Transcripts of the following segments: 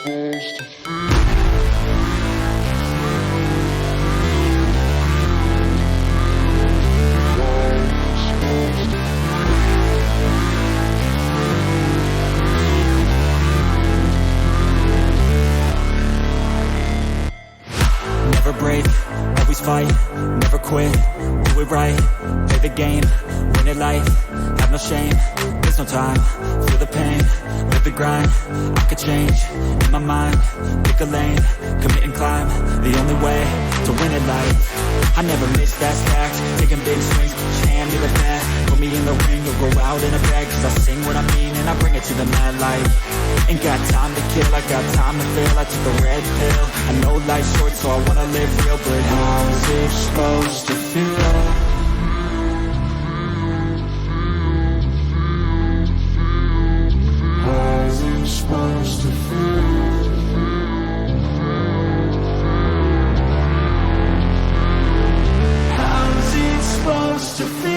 Never break, always fight, never quit, do it right, play the game, win it life, have no shame, there's no time, feel the pain, live the grind, I could change, in my mind, pick a lane, commit and climb, the only way to win it life, I never miss, that's fact, taking big swings, hand me the bat, put me in the ring, you'll go out in a bag, cause I sing what I mean and I bring it to the mad light, ain't got time to kill, I got time to feel, I took the red pill, I know life's short so I wanna live real, but how's it supposed to feel? How's it supposed to feel? How's it supposed to feel?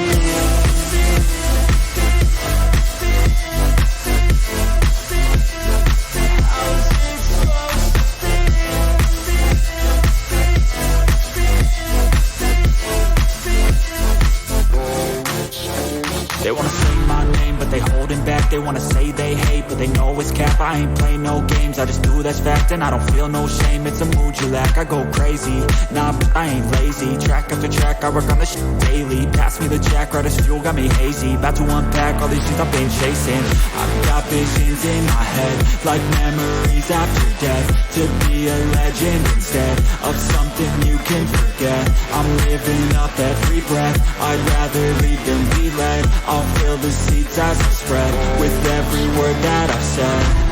They wanna say my name, but they holding back. They wanna say they hate, but they know it's cap. I ain't play no games, I just do that's fact. And I don't feel no shame, it's a mood you lack. I go crazy, nah, but I ain't lazy. Track after track, I work on this shit daily. Pass me the jack, right as fuel, got me hazy. About to unpack all these things I've been chasing. I've got visions in my head, like memories after death. To be a legend instead of something you can forget. I'm living up every breath, I'd rather lead than be led. I'll fill the seats as I spread with every word that I've said.